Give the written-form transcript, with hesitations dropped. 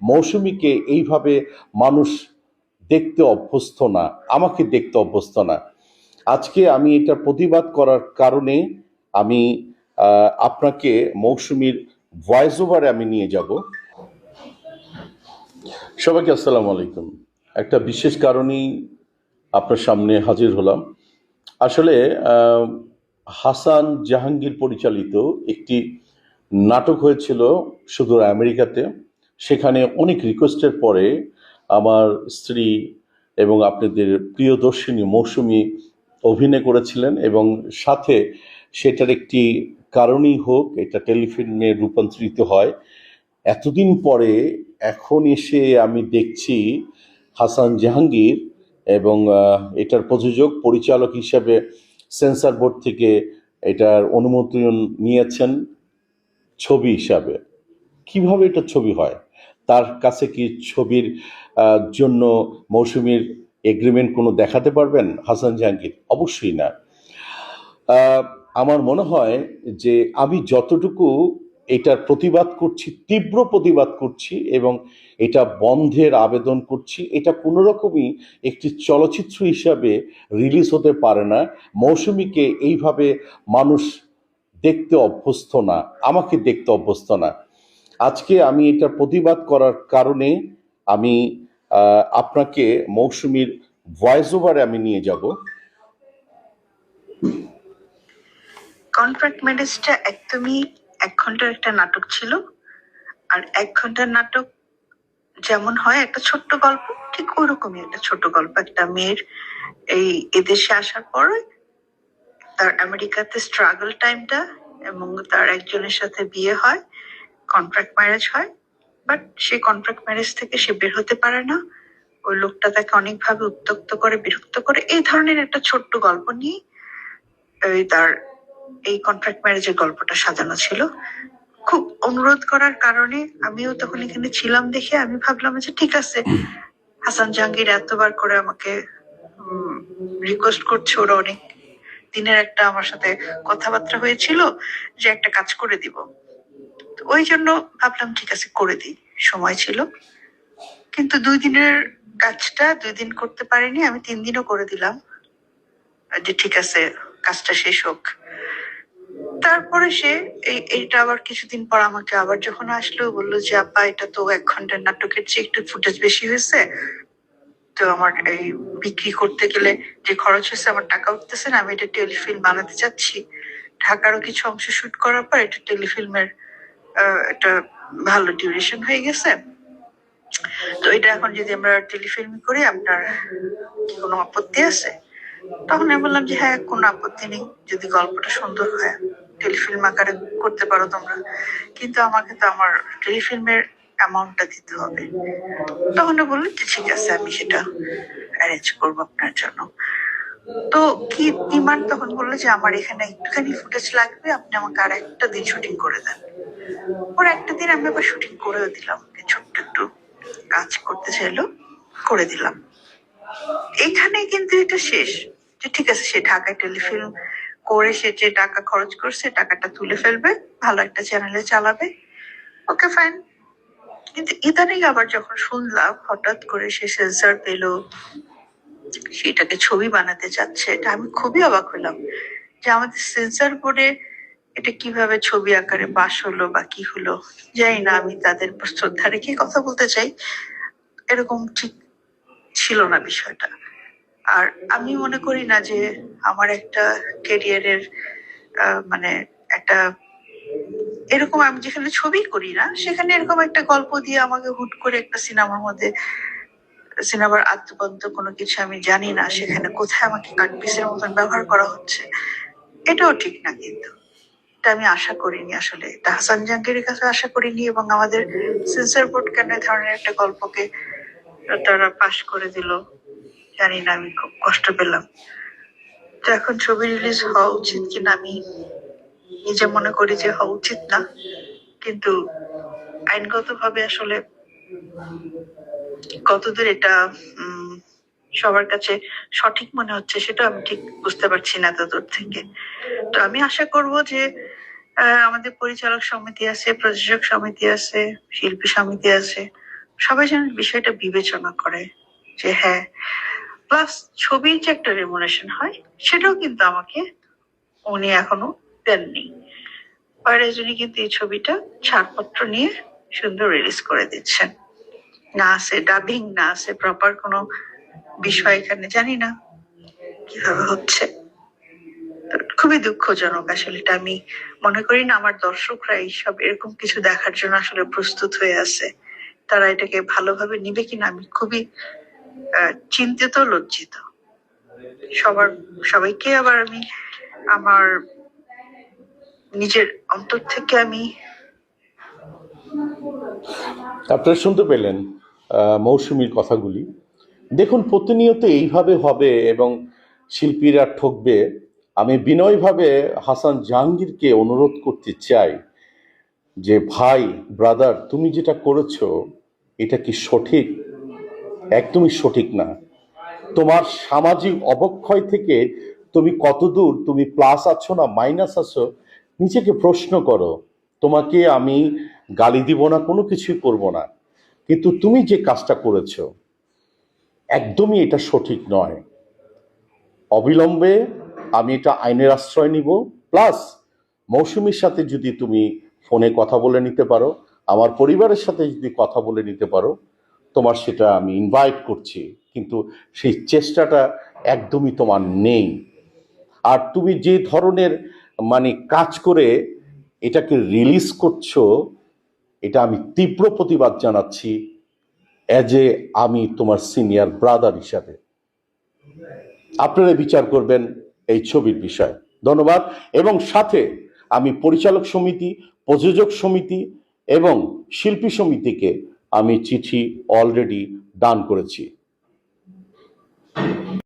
মৌসুমীকে এইভাবে মানুষ দেখতে অভ্যস্ত না, আমাকে দেখতে অভ্যস্ত না। আজকে আমি এটা প্রতিবাদ করার কারণে আমি আপনাকে মৌসুমীর ভয়েস ওভারে আমি নিয়ে যাব। সবাইকে আসসালামু আলাইকুম। একটা বিশেষ কারণেই আপনার সামনে হাজির হলাম। আসলে হাসান জাহাঙ্গীর পরিচালিত একটি নাটক হয়েছিল সুদূর আমেরিকাতে। সেখানে অনেক রিকোয়েস্টের পরে আমার স্ত্রী এবং আপনাদের প্রিয়দর্শিনী মৌসুমী অভিনয় করেছিলেন, এবং সাথে সেটার একটি কারণই হোক এটা টেলিফিল্মে রূপান্তরিত হয়। এতদিন পরে এখন এসে আমি দেখছি হাসান জাহাঙ্গীর এবং এটার প্রযোজক পরিচালক হিসেবে সেন্সর বোর্ড থেকে এটার অনুমোদন নিয়েছেন ছবি হিসাবে। কিভাবে এটা ছবি হয়? তার কাছে কি ছবির জন্য মৌসুমীর এগ্রিমেন্ট কোনো দেখাতে পারবেন হাসান জাহাঙ্গীর? অবশ্যই না। আমার মনে হয় যে আমি যতটুকু এটার প্রতিবাদ করছি, তীব্র প্রতিবাদ করছি এবং এটা বন্ধের আবেদন করছি, এটা কোনো রকমই একটি চলচ্চিত্র হিসাবে রিলিজ হতে পারে না। মৌসুমীকে এইভাবে মানুষ দেখতে অভ্যস্ত না, আমাকে দেখতে অভ্যস্ত না। আজকে আমি এটা প্রতিবাদ করার কারণে আমি আপনাকে মৌসুমীর ভয়েস ওভারে আমি নিয়ে যাব। কন্ট্রাক্ট ম্যারেজটা একদমই 1 ঘন্টার একটা নাটক ছিল। আর 1 ঘন্টার নাটক যেমন হয় একটা ছোট্ট গল্প, ঠিক ওরকমই একটা ছোট গল্প। একটা মেয়ের এই এদেশে আসার পর তার আমেরিকাতে স্ট্রাগল টাইমটা, এবং তার একজনের সাথে বিয়ে হয়, কন্ট্রাক্ট ম্যারেজ হয়। বাট সেই কন্ট্রাক্ট ম্যারেজ থেকে সে বের হতে পারে না। ওই লোকটা তাকে অনেকভাবে উত্ত্যক্ত করে, বিরক্ত করে। এই ধরনের একটা ছোট্ট গল্প নিয়ে তার এই কন্ট্রাক্ট ম্যারেজের গল্পটা সাজানো ছিল। খুব অনুরোধ করার কারণে আমিও তখন এখানে ছিলাম দেখে আমি ভাবলাম যে ঠিক আছে, হাসান জাহাঙ্গীর এতবার করে আমাকে রিকোয়েস্ট করছে, ওরা অনেক দিনের একটা আমার সাথে কথাবার্তা হয়েছিল যে একটা কাজ করে দিব। ওই জন্য ভাবলাম ঠিক আছে করে দিই, সময় ছিল। কিন্তু 2 দিনের কাজটা 2 দিন করতে পারিনি, আমি 3 দিনও করে দিলাম যে ঠিক আছে কাজটা শেষ হোক। তারপরে সে এইটা আবার কিছুদিন পর আমাকে আবার যখন আসলো বললো যে আপা এটা তো 1 ঘন্টার নাটকের চেয়ে একটু ফুটেজ বেশি হয়েছে, তো আমার এই বিক্রি করতে গেলে যে খরচ হয়েছে আমার টাকা উঠতেছে না, আমি এটা টেলিফিল্ম বানাতে চাচ্ছি। ঢাকারও কিছু অংশ শুট করার পর এটা টেলিফিল্মের একটা ভালো ডিউরেশন হয়ে গেছে, তো এটা এখন যদি আমরা টেলিফিল্ম করি আপনার কি কোনো আপত্তি আছে? তখন আমি বললাম যে হ্যাঁ, কোনো আপত্তি নেই, যদি গল্পটা সুন্দর হয় টেলিফিল্ম আকারে করতে পারো তোমরা, কিন্তু আমাকে তো আমার টেলিফিল্মের অ্যামাউন্টটা দিতে হবে। তখন বললো যে ঠিক আছে আমি সেটা অ্যারেঞ্জ করবো আপনার জন্য। তো কি ডিমান্ড? তখন বললো যে আমার এখানে একটুখানি ফুটেজ লাগবে, আপনি আমাকে আর একটা দিন শুটিং করে দেন। ওর একটা দিন আমি আবার শুটিং করেও দিলাম, ছোট্ট একটু কাজ করতে চাইলো, করে দিলাম। এখানে কিন্তু এটা শেষ, যে ঠিক আছে সে ঢাকায় টেলিফিল্ম করে সে যে টাকা খরচ করছে টাকাটা তুলে ফেলবে, ভালো একটা চ্যানেলে চালাবে, ওকে ফাইন। কিন্তু ইদানিং আবার যখন শুনলাম হঠাৎ করে সে সেন্সর পেলো, সেটাকে ছবি বানাতে চাচ্ছে, এটা আমি খুবই অবাক হলাম যে আমাদের সেন্সর বোর্ডে এটা কিভাবে ছবি আকারে পাশ হলো বা কি হলো জানি না। আমি তাদের শ্রদ্ধা রেখে কথা বলতে চাই, এরকম ঠিক ছিল না বিষয়টা। আর আমি মনে করি না যে আমার একটা ক্যারিয়ারের মানে একটা এরকম, আমি যেখানে ছবি করি না সেখানে এরকম একটা গল্প দিয়ে আমাকে হুট করে একটা সিনেমার মধ্যে, সিনেমার আদ্যপন্ত কোনো কিছু আমি জানি না, সেখানে কোথায় আমাকে কাটপিসের মতন ব্যবহার করা হচ্ছে, এটাও ঠিক না। কিন্তু এটা আমি আশা করিনি, আসলে এটা হাসান জাহাঙ্গীরের কাছে আশা করিনি, এবং আমাদের সেন্সর বোর্ড কেন এই ধরনের একটা গল্পকে তারা পাশ করে দিল জানি না, আমি খুব কষ্ট পেলাম। তো এখন ছবি রিলিজ হওয়া উচিত কিনা আমি নিজে মনে করি যে হওয়া উচিত না, কিন্তু আইনগতভাবে আসলে কতদূর এটা সবার কাছে সঠিক মনে হচ্ছে সেটা আমি ঠিক বুঝতে পারছি না এতদূর থেকে। তো আমি আশা করব যে আমাদের পরিচালক সমিতি আছে, প্রযোজক সমিতি আছে, শিল্পী সমিতি আছে, সবাই যেন বিষয়টা বিবেচনা করে যে হ্যাঁ, প্লাস ছবির যে একটা রেমুনেশন হয় সেটাও কিন্তু আমাকে উনি এখনো দেননি। ওয়ারেজ উনি কিন্তু এই ছবিটা ছাড়পত্র নিয়ে সুন্দর রিলিজ করে দিচ্ছেন। না আছে ডাবিং, না আছে প্রপার কোনো বিষয় এখানে, জানি না কিভাবে হচ্ছে। তো খুবই দুঃখজনক আসলে। এটা আমি মনে করি না আমার দর্শকরা এইসব এরকম কিছু দেখার জন্য আসলে প্রস্তুত হয়ে আছে। তারা এটাকে ভালোভাবে নিবে কিনা আমি খুবই চিন্তিত, লজ্জিত। সবাইকে আবার আমি আমার নিজের অন্তর থেকে আমি আপনারা শুনতে পেলেন মৌসুমীর কথাগুলি। দেখুন, প্রতিনিয়ত এইভাবে হবে এবং শিল্পীরা ঠকবে। আমি বিনয়ভাবে হাসান জাহাঙ্গীরকে অনুরোধ করতে চাই যে ভাই, ব্রাদার, তুমি যেটা করেছো এটা কি সঠিক? একদমই সঠিক না। তোমার সামাজিক অবক্ষয় থেকে তুমি কতদূর তুমি প্লাস আছো না মাইনাস আছো, নিজেকে প্রশ্ন করো। তোমাকে আমি গালি দিব না, কোনো কিছুই করব না, কিন্তু তুমি যে কাজটা করেছো একদমই এটা সঠিক নয়। অবিলম্বে আমি এটা আইনের আশ্রয় নিব। প্লাস মৌসুমীর সাথে যদি তুমি ফোনে কথা বলে নিতে পারো, আমার পরিবারের সাথে যদি কথা বলে নিতে পারো, তোমার সেটা আমি ইনভাইট করছি, কিন্তু সেই চেষ্টাটা একদমই তোমার নেই। আর তুমি যে ধরনের কাজ করে এটাকে রিলিজ করছো, এটা আমি তীব্র প্রতিবাদ জানাচ্ছি আমি তোমার সিনিয়র ব্রাদার হিসাবে। আপনারা বিচার করবেন এই ছবির বিষয়। ধন্যবাদ। এবং সাথে আমি পরিচালক সমিতি, প্রযোজক সমিতি এবং শিল্পী সমিতিকে আমি চিঠি অলরেডি দান করেছি।